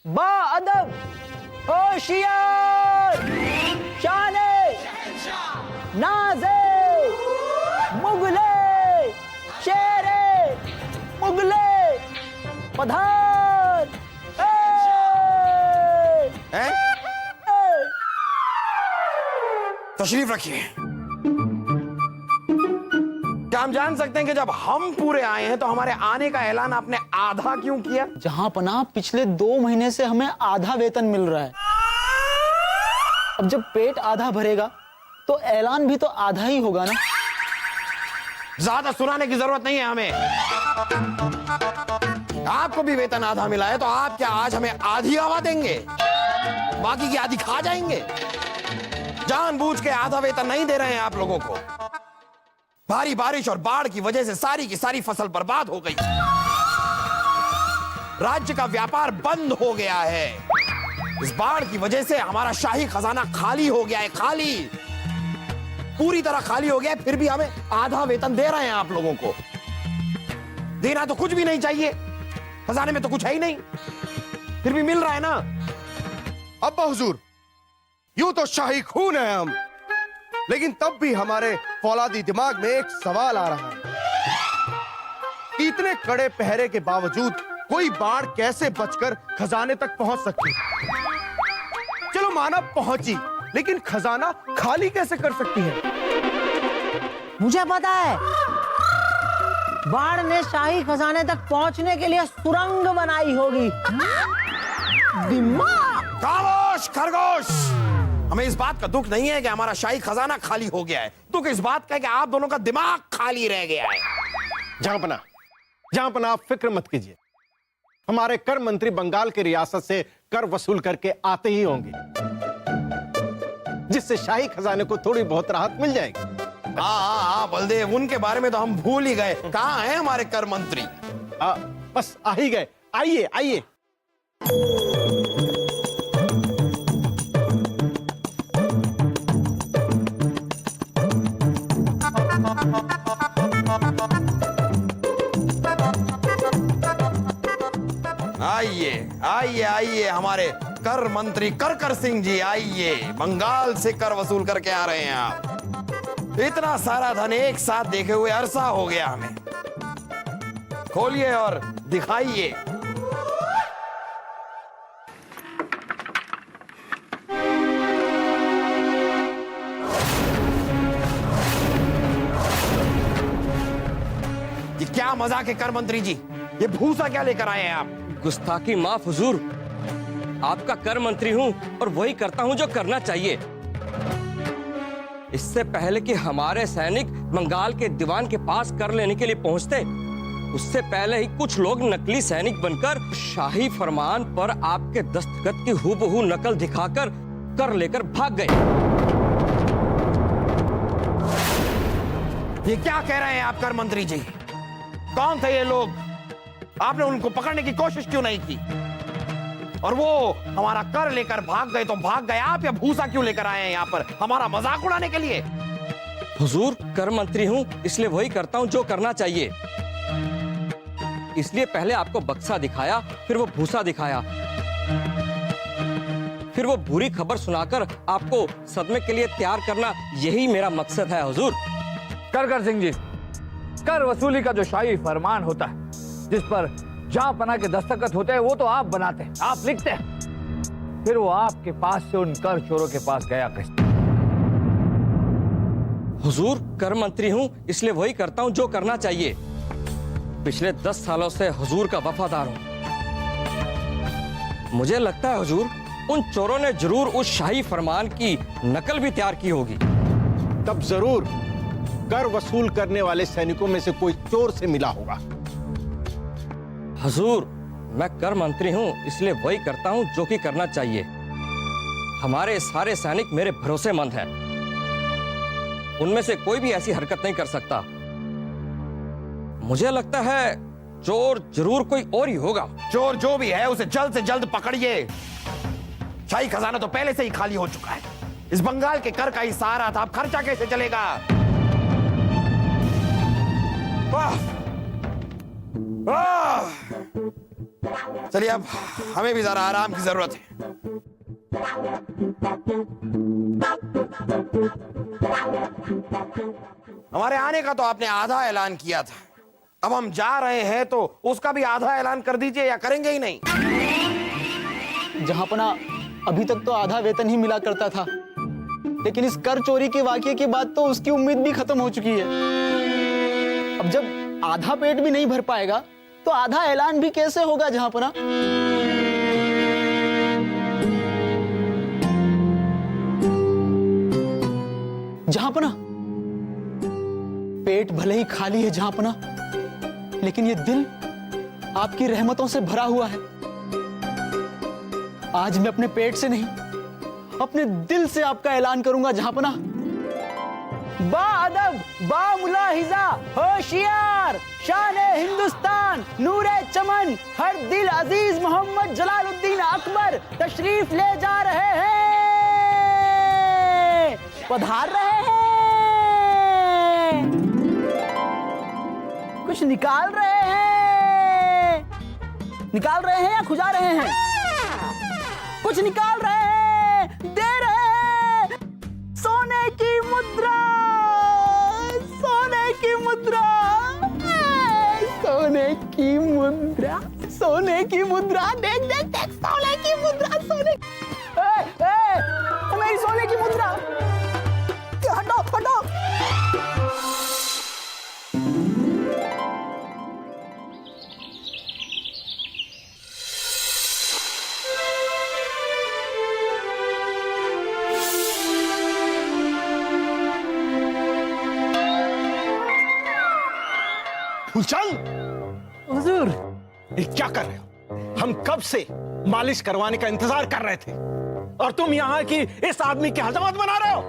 बाअदब, होशियार, शाने, नाज़े, मुगले, शेरे, मुगले, पधार। तशरीफ रखिए। क्या हम जान सकते हैं कि जब हम पूरे आए हैं तो हमारे आने का ऐलान आपने आधा क्यों किया? जहां पनाह पिछले 2 महीने से हमें आधा वेतन मिल रहा है। अब जब पेट आधा भरेगा तो ऐलान भी तो आधा ही होगा ना। ज्यादा सुनाने की जरूरत नहीं है हमें। आपको भी वेतन आधा मिला है तो आप क्या आज हमें आधी हवा देंगे, बाकी की आधी खा जाएंगे? जानबूझ के आधा वेतन नहीं दे रहे हैं आप लोगों को। भारी बारिश और बाढ़ की वजह से सारी की सारी फसल बर्बाद हो गई। राज्य का व्यापार बंद हो गया है। इस बाढ़ की वजह से हमारा शाही खजाना खाली हो गया है, खाली, पूरी तरह खाली हो गया है। फिर भी हमें आधा वेतन दे रहे हैं आप लोगों को। देना तो कुछ भी नहीं चाहिए, खजाने में तो कुछ है ही नहीं, फिर भी मिल रहा है ना। अब्बा हुजूर, यूं तो शाही खून है हम, लेकिन तब भी हमारे फौलादी दिमाग में एक सवाल आ रहा है। इतने कड़े पहरे के बावजूद कोई बाढ़ कैसे बचकर खजाने तक पहुंच सकती? चलो माना पहुंची, लेकिन खजाना खाली कैसे कर सकती है? मुझे पता है, बाढ़ ने शाही खजाने तक पहुंचने के लिए सुरंग बनाई होगी। दिमाग। खामोश खरगोश! हमें इस बात का दुख नहीं है कि हमारा शाही खजाना खाली हो गया है, दुख इस बात का है कि आप दोनों का दिमाग खाली रह गया है। जहां पना आप फिक्र मत कीजिए। हमारे कर मंत्री बंगाल की रियासत से कर वसूल करके आते ही होंगे, जिससे शाही खजाने को थोड़ी बहुत राहत मिल जाएगी। हाँ बलदेव, उनके बारे में तो हम भूल ही गए। कहाँ हैं हमारे कर मंत्री? बस आ ही गए। आइए आइए। आइए आइए आइए, हमारे कर मंत्री करकर सिंह जी आइए। बंगाल से कर वसूल करके आ रहे हैं आप। इतना सारा धन एक साथ देखे हुए अरसा हो गया हमें। खोलिए और दिखाइए। ये क्या मजाक है कर मंत्री जी? ये भूसा क्या लेकर आए हैं आप? गुस्ताखी माफ हुजूर, आपका कर मंत्री हूं और वही करता हूं जो करना चाहिए। इससे पहले कि हमारे सैनिक बंगाल के दीवान के पास कर लेने के लिए पहुंचते, उससे पहले ही कुछ लोग नकली सैनिक बनकर शाही फरमान पर आपके दस्तखत की हूबहू नकल दिखाकर कर लेकर भाग गए। ये क्या कह रहे हैं आप कर मंत्री जी? कौन थे ये लोग? आपने उनको पकड़ने की कोशिश क्यों नहीं की? और वो हमारा कर लेकर भाग गए तो भाग गए आप, या भूसा क्यों लेकर आए हैं यहाँ पर हमारा मजाक उड़ाने के लिए? हुजूर, कर मंत्री हूं इसलिए वही करता हूं जो करना चाहिए। इसलिए पहले आपको बक्सा दिखाया, फिर वो भूसा दिखाया, फिर वो बुरी खबर सुनाकर आपको सदमे के लिए तैयार करना, यही मेरा मकसद है हुजूर। कर सिंह जी, कर वसूली का जो शाही फरमान होता है, जिस पर जहां पना के दस्तखत होते हैं, वो तो आप बनाते हैं, आप लिखते हैं, फिर वो आपके पास से उन कर चोरों के पास गया कैसे? हुजूर, कर मंत्री हूं इसलिए वही करता हूं जो करना चाहिए। पिछले 10 सालों से हुजूर का वफादार हूं। मुझे लगता है हुजूर, उन चोरों ने जरूर उस शाही फरमान की नकल भी तैयार की होगी। तब जरूर कर वसूल करने वाले सैनिकों में से कोई चोर से मिला होगा। हुजूर, मैं कर मंत्री हूं इसलिए वही करता हूं जो कि करना चाहिए। हमारे सारे सैनिक मेरे भरोसेमंद हैं, उनमें से कोई भी ऐसी हरकत नहीं कर सकता। मुझे लगता है चोर जरूर कोई और ही होगा। चोर जो भी है उसे जल्द से जल्द पकड़िए। शाही खजाना तो पहले से ही खाली हो चुका है। इस बंगाल के कर का ही सहारा था, अब खर्चा कैसे चलेगा? चलिए अब हमें भी जरा आराम की जरूरत है। हमारे आने का तो आपने आधा ऐलान किया था, अब हम जा रहे हैं तो उसका भी आधा ऐलान कर दीजिए, या करेंगे ही नहीं? जहांपना अभी तक तो आधा वेतन ही मिला करता था, लेकिन इस कर चोरी के वाकये के बाद तो उसकी उम्मीद भी खत्म हो चुकी है। अब जब आधा पेट भी नहीं भर पाएगा तो आधा ऐलान भी कैसे होगा जहांपना? जहांपना, पेट भले ही खाली है जहांपना, लेकिन ये दिल आपकी रहमतों से भरा हुआ है। आज मैं अपने पेट से नहीं, अपने दिल से आपका ऐलान करूंगा जहांपना। बा अदब, बा मुलाहिजा, होशियार, शान हिंदुस्तान, नूरे चमन, हर दिल अजीज मोहम्मद जलालुद्दीन अकबर तशरीफ ले जा रहे हैं, पधार रहे हैं। कुछ निकाल रहे हैं या खुजा रहे हैं? कुछ निकाल रहे हैं, दे रहे हैं। सोने की मुद्रा, सोने की मुद्रा, सोने की मुद्रा, सोने की मुद्रा, देख देख देख, सोने की मुद्रा, सोने। मेरी सोने की मुद्रा, हटो हटो। फूलचंद, हुजूर, ये क्या कर रहे हो? हम कब से मालिश करवाने का इंतजार कर रहे थे और तुम यहाँ की इस आदमी की हजमत बना रहे हो।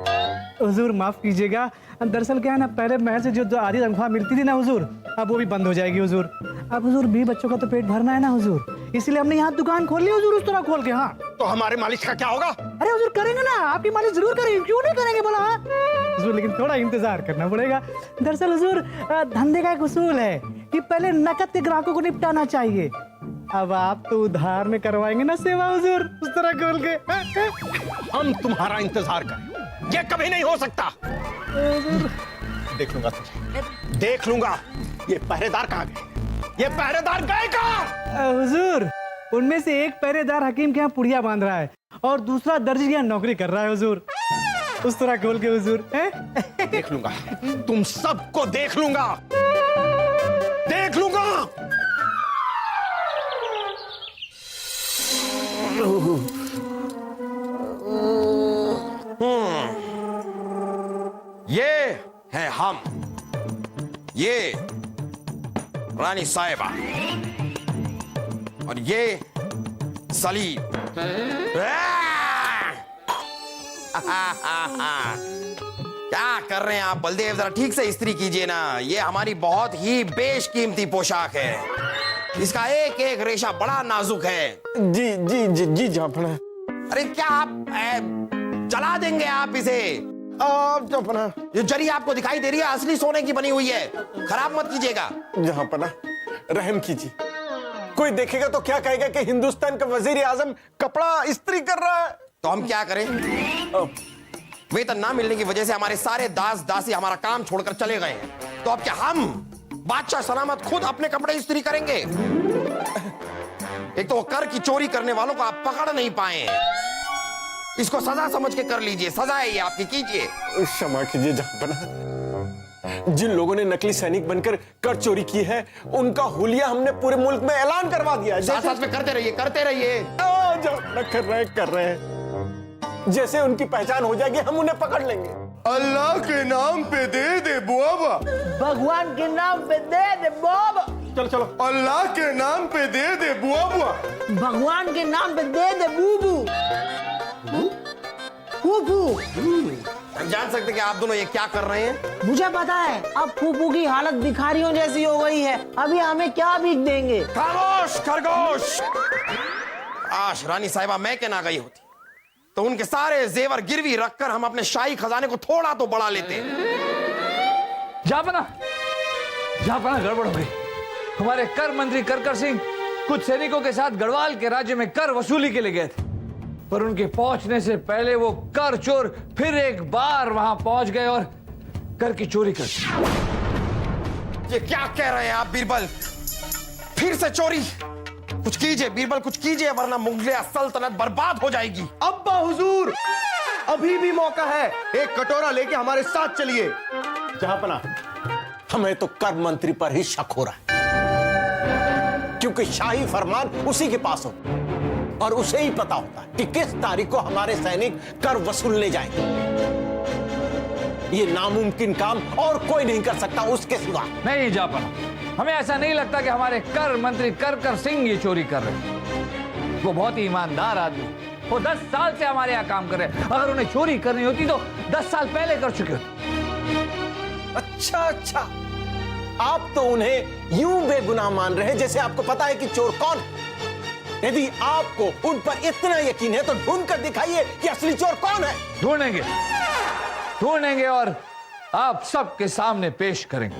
हुजूर माफ कीजिएगा, दरअसल क्या है ना, पहले महल से जो आधी तनख्वाह मिलती थी ना हुजूर, अब वो भी बंद हो जाएगी हुजूर। अब हुजूर 20 बच्चों का तो पेट भरना है ना हुजूर, इसलिए हमने यहाँ दुकान खोल ली हुजूर, उस तरह खोल के। हाँ तो हमारे मालिश का क्या होगा? अरे हुजूर करेंगे ना, आपकी मालिश जरूर करेंगे, क्यों नहीं करेंगे बोला। हाँ हुजूर, लेकिन थोड़ा इंतजार करना पड़ेगा। दरअसल हुजूर धंधे का एक उसूल है कि पहले नकद के ग्राहकों को निपटाना चाहिए। अब आप तो उधार में करवाएंगे ना सेवा हुजूर, उस तरह खोल के। हम तुम्हारा इंतजार करें, ये कभी नहीं हो सकता। देख लूंगा तुझे, देख लूंगा। ये पहरेदार कहाँ गए? ये पहरेदार गए कहाँ? हुजूर, उनमें से एक पहरेदार हकीम के यहाँ पुड़िया बांध रहा है और दूसरा दर्जी के यहाँ नौकरी कर रहा है हुजूर, उस तरह खोल के हुजूर। देख लूंगा, तुम सबको देख लूंगा, देख लूंगा। ये है हम, ये रानी साहिबा और ये सलीम। क्या कर रहे हैं आप बलदेव? जरा ठीक से इस्त्री कीजिए ना, ये हमारी बहुत ही बेशकीमती पोशाक है, इसका एक एक रेशा बड़ा नाजुक है। जी जी जी जी जहांपना। अरे क्या आप जला देंगे आप इसे? आप जहांपना, ये जरी आपको दिखाई दे रही है, असली सोने की बनी हुई है, खराब मत कीजिएगा। जहांपना रहम कीजिए, कोई देखेगा तो क्या कहेगा कि हिंदुस्तान का वजीर आजम कपड़ा इस्त्री कर रहा है। तो हम क्या करें? वेतन ना मिलने की वजह से हमारे सारे दास दासी हमारा काम छोड़कर चले गए हैं, तो अब क्या हम बादशाह सलामत खुद अपने कपड़े इस्त्री करेंगे? एक तो वो कर की चोरी करने वालों को आप पकड़ नहीं पाए हैं, इसको सजा समझ के कर लीजिए, सजा है ये आपकी, कीजिए। क्षमा कीजिए जहांपना, जिन लोगों ने नकली सैनिक बनकर कर चोरी की है उनका हुलिया हमने पूरे मुल्क में ऐलान करवा दिया है। साथ साथ में करते रहिए, करते रहिए। कर रहे हैं, जैसे उनकी पहचान हो जाएगी हम उन्हें पकड़ लेंगे। अल्लाह के नाम पे दे दे बुआबा, भगवान के नाम पे दे दे बाबा, चलो चलो। अल्लाह के नाम पे दे दे बुआबा, भगवान के नाम पे दे दे बूबू, फूफू। जान सकते कि आप दोनों ये क्या कर रहे हैं? मुझे पता है, अब फूफू की हालत भिखारियों जैसी हो गई है, अभी हमें क्या भीख देंगे। खामोश खरगोश, आश रानी साहिबा मैं के ना गई होती तो उनके सारे जेवर गिरवी रखकर हम अपने शाही खजाने को थोड़ा तो बढ़ा लेते। जापना गड़बड़ हो गई। हमारे कर मंत्री करकर सिंह कुछ सैनिकों के साथ गढ़वाल के राज्य में कर वसूली के लिए गए थे, पर उनके पहुंचने से पहले वो कर चोर फिर एक बार वहां पहुंच गए और कर की चोरी कर दी। ये क्या कह रहे हैं आप बीरबल? फिर से चोरी? कुछ कीजिए बीरबल, कुछ कीजिए, वरना मुगलिया सल्तनत बर्बाद हो जाएगी। अब्बा हुजूर, अभी भी मौका है, एक कटोरा लेके हमारे साथ चलिए। जहापना, हमें तो कर मंत्री पर ही शक हो रहा है, क्योंकि शाही फरमान उसी के पास होता और उसे ही पता होता है कि किस तारीख को हमारे सैनिक कर वसूलने जाएंगे। ये नामुमकिन काम और कोई नहीं कर सकता उसके सिवा। नहीं जापना, हमें ऐसा नहीं लगता कि हमारे कर मंत्री कर सिंह ये चोरी कर रहे हैं। वो बहुत ही ईमानदार आदमी, वो 10 साल से हमारे यहाँ काम कर रहे हैं। अगर उन्हें चोरी करनी होती तो 10 साल पहले कर चुके होते। अच्छा, आप तो उन्हें यूं बेगुनाह मान रहे हैं जैसे आपको पता है कि चोर कौन है। यदि आपको उन पर इतना यकीन है तो ढूंढ कर दिखाइए कि असली चोर कौन है। ढूंढेंगे और आप सबके सामने पेश करेंगे।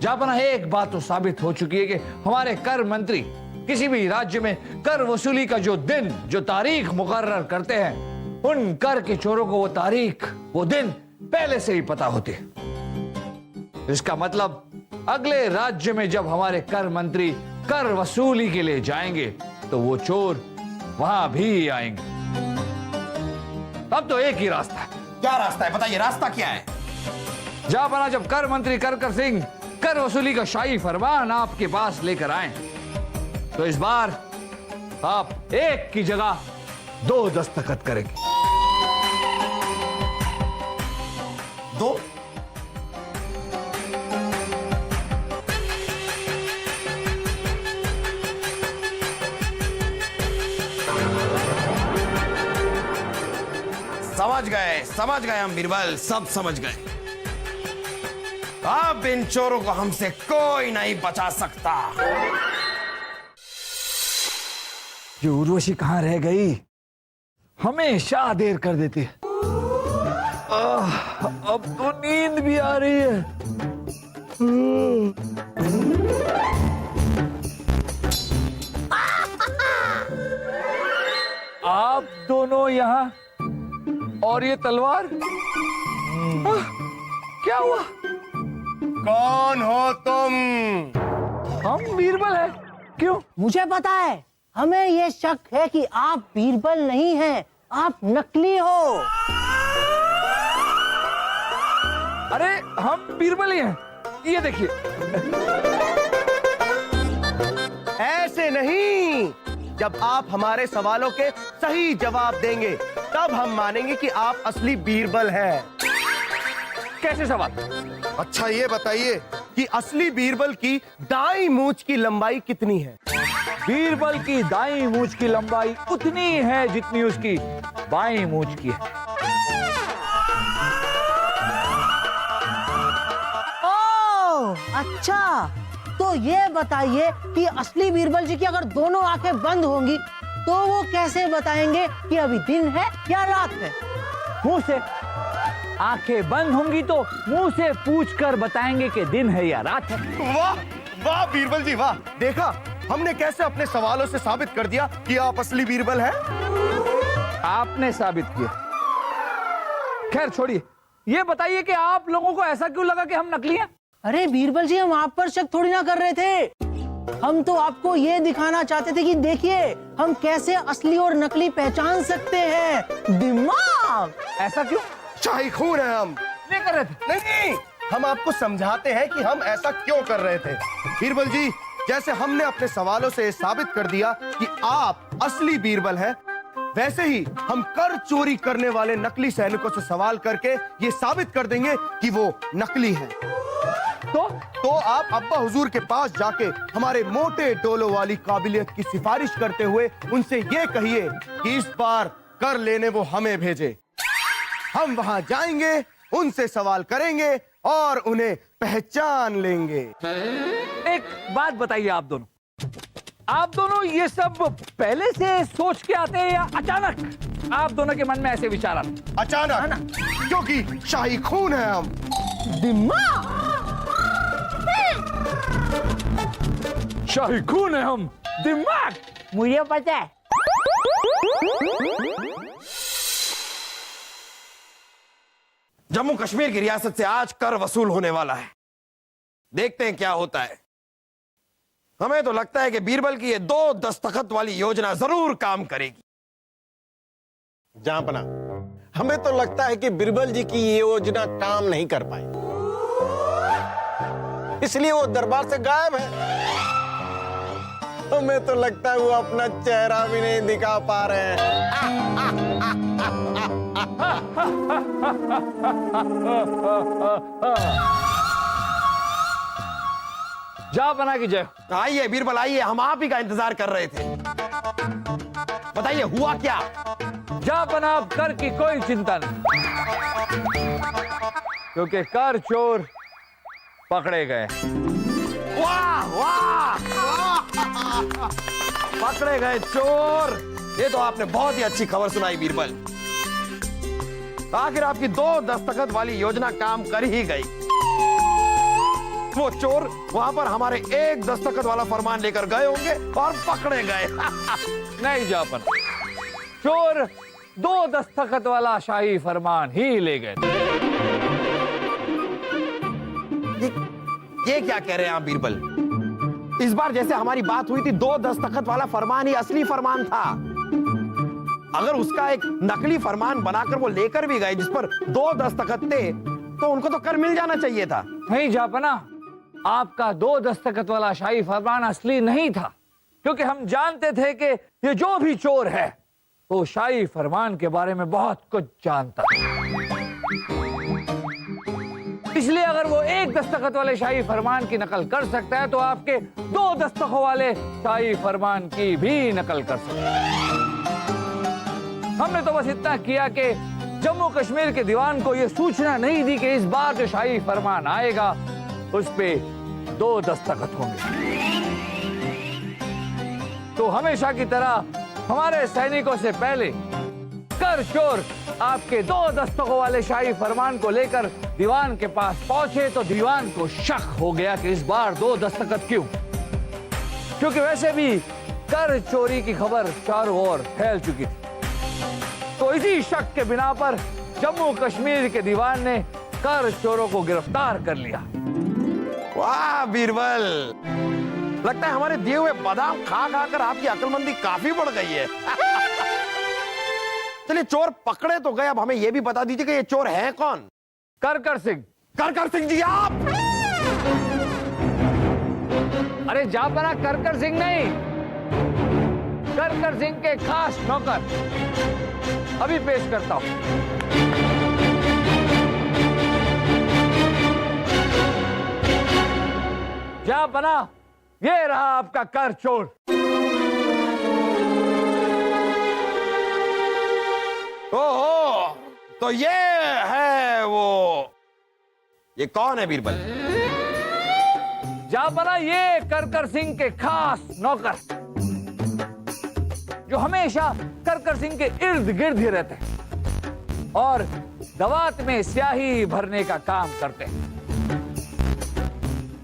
जापना, एक बात तो साबित हो चुकी है कि हमारे कर मंत्री किसी भी राज्य में कर वसूली का जो दिन, जो तारीख मुकर्रर करते हैं, उन कर के चोरों को वो तारीख, वो दिन पहले से ही पता होती है। इसका मतलब अगले राज्य में जब हमारे कर मंत्री कर वसूली के लिए जाएंगे तो वो चोर वहां भी आएंगे। अब तो एक ही रास्ता है। क्या रास्ता है, बताइए, रास्ता क्या है? जापना, जब कर मंत्री कर सिंह कर वसूली का शाही फरमान आपके पास लेकर आए तो इस बार आप एक की जगह 2 दस्तखत करेंगे। 2? समझ गए हम बीरबल, सब समझ गए। अब इन चोरों को हमसे कोई नहीं बचा सकता। ये उर्वशी कहां रह गई? हमेशा देर कर देती है। अब तो नींद भी आ रही है। आप दोनों यहाँ और ये तलवार? क्या हुआ? कौन हो तुम? हम बीरबल हैं। क्यों? मुझे पता है, हमें ये शक है कि आप बीरबल नहीं हैं, आप नकली हो। अरे हम बीरबल ही हैं, ये देखिए। ऐसे नहीं, जब आप हमारे सवालों के सही जवाब देंगे तब हम मानेंगे कि आप असली बीरबल हैं। कैसे सवाल? अच्छा ये बताइए कि असली बीरबल की दाईं मूंछ की लंबाई कितनी है? बीरबल की दाईं मूंछ की लंबाई उतनी है जितनी उसकी बाईं मूंछ की है। ओह, अच्छा, तो ये बताइए कि असली बीरबल जी की अगर दोनों आंखें बंद होंगी तो वो कैसे बताएंगे कि अभी दिन है या रात है? मुंह से। आंखें बंद होंगी तो मुंह से पूछकर बताएंगे कि दिन है या रात है। वाह वाह बीरबल जी वाह, देखा हमने कैसे अपने सवालों से साबित कर दिया कि आप असली बीरबल हैं। आपने साबित किया। खैर छोड़िए, ये बताइए कि आप लोगों को ऐसा क्यों लगा कि हम नकली हैं? अरे बीरबल जी, हम आप पर शक थोड़ी ना कर रहे थे। हम तो आपको ये दिखाना चाहते थे कि देखिए हम कैसे असली और नकली पहचान सकते हैं। दिमाग। ऐसा क्यों? शाही खून है हम। नहीं कर रहे थे। नहीं, हम आपको समझाते हैं कि हम ऐसा क्यों कर रहे थे। बीरबल जी, जैसे हमने अपने सवालों से साबित कर दिया कि आप असली बीरबल हैं, वैसे ही हम कर चोरी करने वाले नकली सैनिकों से सवाल करके ये साबित कर देंगे कि वो नकली हैं। तो आप अब्बा हुजूर के पास जाके हमारे मोटे डोलों वाली काबिलियत की सिफारिश करते हुए उनसे ये कहिए कि इस बार कर लेने वो हमें भेजे। हम वहां जाएंगे, उनसे सवाल करेंगे और उन्हें पहचान लेंगे। एक बात बताइए, आप दोनों ये सब पहले से सोच के आते हैं या अचानक आप दोनों के मन में ऐसे विचार आते? अचानक, क्योंकि शाही खून है हम। शाही खून है हम, दिमाग। मुझे पता है। जम्मू कश्मीर की रियासत से आज कर वसूल होने वाला है। देखते हैं क्या होता है। हमें तो लगता है कि बीरबल की ये 2 दस्तखत वाली योजना जरूर काम करेगी। जहांपना, हमें तो लगता है कि बिरबल जी की ये योजना काम नहीं कर पाई, इसलिए वो दरबार से गायब है। हमें तो लगता है वो अपना चेहरा भी नहीं दिखा पा रहे हैं। जहांपना की जय। आइए बीरबल आइए, हम आप ही का इंतजार कर रहे थे। बताइए हुआ क्या? जहांपना, आप कर की कोई चिंता नहीं, क्योंकि कर चोर पकड़े गए। वाह वाह, पकड़े गए चोर। ये तो आपने बहुत ही अच्छी खबर सुनाई बीरबल। आखिर आपकी 2 दस्तखत वाली योजना काम कर ही गई। वो चोर वहां पर हमारे 1 दस्तखत वाला फरमान लेकर गए होंगे और पकड़े गए। नहीं जहांपना, चोर 2 दस्तखत वाला शाही फरमान ही ले गए। ये क्या कह रहे हैं आप बीरबल? इस बार जैसे हमारी बात हुई थी 2 दस्तखत वाला फरमान ही असली फरमान था। अगर उसका एक नकली फरमान बनाकर वो लेकर भी गए जिस पर 2 दस्तखत थे, तो उनको तो कर मिल जाना चाहिए था। नहीं जहांपना, आपका 2 दस्तखत वाला शाही फरमान असली नहीं था, क्योंकि हम जानते थे कि ये जो भी चोर है वो शाही फरमान के बारे में बहुत कुछ जानता है। इसलिए अगर वो 1 दस्तखत वाले शाही फरमान की नकल कर सकता है, तो आपके 2 दस्तखतों वाले शाही फरमान की भी नकल कर सकता है। हमने तो बस इतना किया कि जम्मू कश्मीर के दीवान को यह सूचना नहीं दी कि इस बार जो शाही फरमान आएगा उस पे 2 दस्तखत होंगे। तो हमेशा की तरह हमारे सैनिकों से पहले कर चोर आपके 2 दस्तखतों वाले शाही फरमान को लेकर दीवान के पास पहुंचे, तो दीवान को शक हो गया कि इस बार 2 दस्तखत क्यों, क्योंकि वैसे भी कर चोरी की खबर चारों ओर फैल चुकी थी। तो इसी शक के बिना पर जम्मू कश्मीर के दीवान ने कर चोरों को गिरफ्तार कर लिया। वाह बीरबल, लगता है हमारे दिए हुए बादाम खा खा कर आपकी अक्लमंदी काफी बढ़ गई है। चलिए चोर पकड़े तो गए, अब हमें यह भी बता दीजिए कि ये चोर है कौन? कर सिंह। कर सिंह जी आप? अरे जहांपना, कर सिंह नहीं, कर सिंह के खास नौकर। अभी पेश करता हूं। जहांपना, ये रहा आपका कर चोर। ओहो, तो ये है वो। ये कौन है बीरबल? जहांपना, ये कर सिंह के खास नौकर, जो हमेशा कर सिंह के इर्द गिर्द ही रहते हैं और दवात में स्याही भरने का काम करते हैं।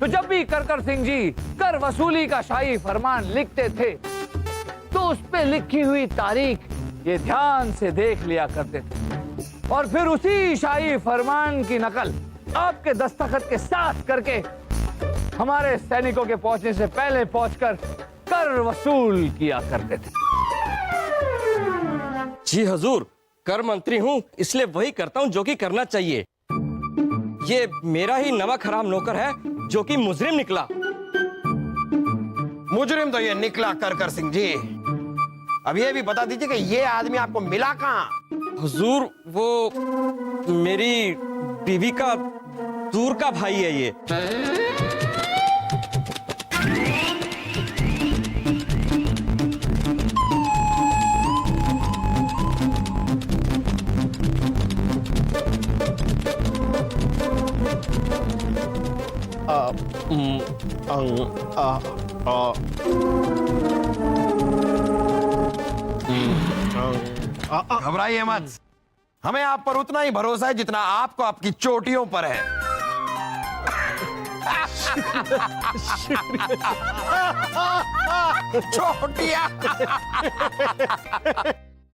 तो जब भी कर सिंह जी कर वसूली का शाही फरमान लिखते थे, तो उस पे लिखी हुई तारीख ये ध्यान से देख लिया करते थे और फिर उसी शाही फरमान की नकल आपके दस्तखत के साथ करके हमारे सैनिकों के पहुंचने से पहले पहुंचकर कर वसूल किया करते थे। जी हजूर, कर मंत्री हूँ, इसलिए वही करता हूँ जो कि करना चाहिए। ये मेरा ही नमक हराम नौकर है जो कि मुजरिम निकला। मुजरिम तो ये निकला कर सिंह जी। अब ये भी बता दीजिए कि ये आदमी आपको मिला कहाँ? हुजूर, वो मेरी बीवी का दूर का भाई है ये। घबराइए मत, हमें आप पर उतना ही भरोसा है जितना आपको आपकी चोटियों पर है। चोटियां